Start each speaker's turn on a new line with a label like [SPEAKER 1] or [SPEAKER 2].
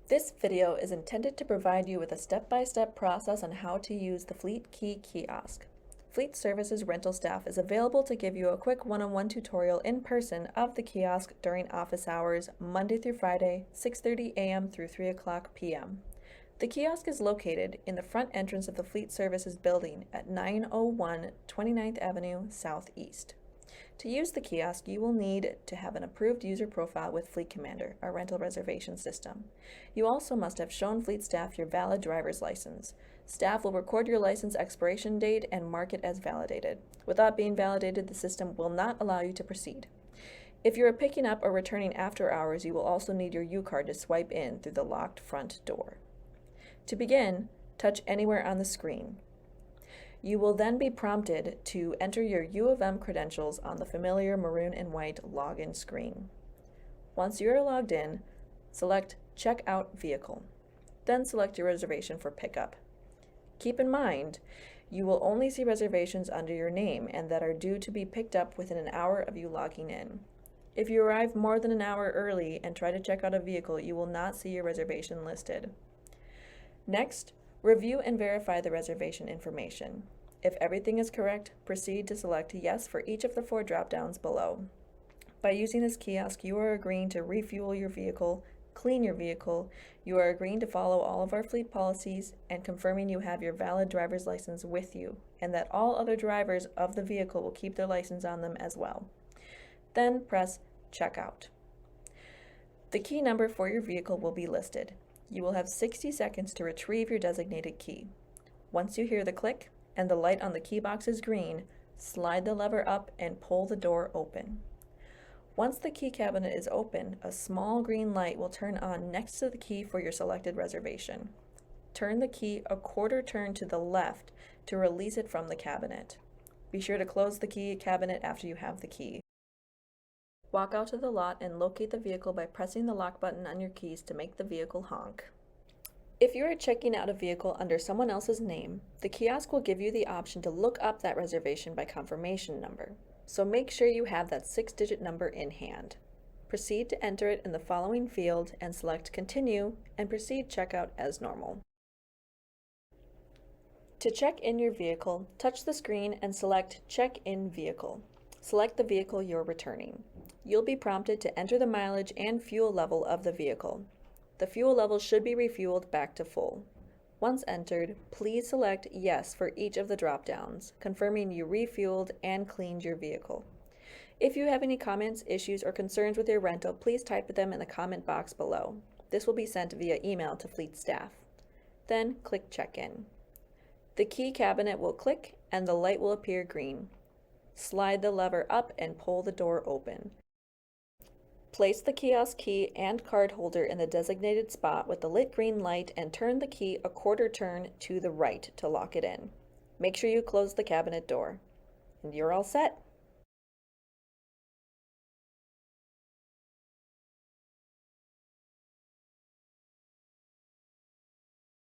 [SPEAKER 1] This video is intended to provide you with a step-by-step process on how to use the Fleet Key Kiosk. Fleet Services rental staff is available to give you a quick one-on-one tutorial in person of the kiosk during office hours, Monday through Friday, 6:30 a.m. through 3 o'clock p.m. The kiosk is located in the front entrance of the Fleet Services building at 901 29th Avenue Southeast. To use the kiosk, you will need to have an approved user profile with Fleet Commander, our rental reservation system. You also must have shown Fleet staff your valid driver's license. Staff will record your license expiration date and mark it as validated. Without being validated, the system will not allow you to proceed. If you are picking up or returning after hours, you will also need your U-card to swipe in through the locked front door. To begin, touch anywhere on the screen. You will then be prompted to enter your U of M credentials on the familiar maroon and white login screen. Once you are logged in, select Check Out Vehicle. Then select your reservation for pickup. Keep in mind, you will only see reservations under your name and that are due to be picked up within an hour of you logging in. If you arrive more than an hour early and try to check out a vehicle, you will not see your reservation listed. Next, review and verify the reservation information. If everything is correct, proceed to select Yes for each of the 4 drop-downs below. By using this kiosk, you are agreeing to refuel your vehicle, clean your vehicle, you are agreeing to follow all of our fleet policies, and confirming you have your valid driver's license with you, and that all other drivers of the vehicle will keep their license on them as well. Then press Checkout. The key number for your vehicle will be listed. You will have 60 seconds to retrieve your designated key. Once you hear the click and the light on the key box is green, slide the lever up and pull the door open. Once the key cabinet is open, a small green light will turn on next to the key for your selected reservation. Turn the key a quarter turn to the left to release it from the cabinet. Be sure to close the key cabinet after you have the key. Walk out to the lot and locate the vehicle by pressing the lock button on your keys to make the vehicle honk. If you are checking out a vehicle under someone else's name, the kiosk will give you the option to look up that reservation by confirmation number, so make sure you have that 6-digit number in hand. Proceed to enter it in the following field and select Continue and proceed checkout as normal. To check in your vehicle, touch the screen and select Check in Vehicle. Select the vehicle you're returning. You'll be prompted to enter the mileage and fuel level of the vehicle. The fuel level should be refueled back to full. Once entered, please select Yes for each of the drop-downs, confirming you refueled and cleaned your vehicle. If you have any comments, issues, or concerns with your rental, please type them in the comment box below. This will be sent via email to Fleet staff. Then click Check-in. The key cabinet will click and the light will appear green. Slide the lever up and pull the door open. Place the kiosk key and card holder in the designated spot with the lit green light and turn the key a quarter turn to the right to lock it in. Make sure you close the cabinet door. And you're all set.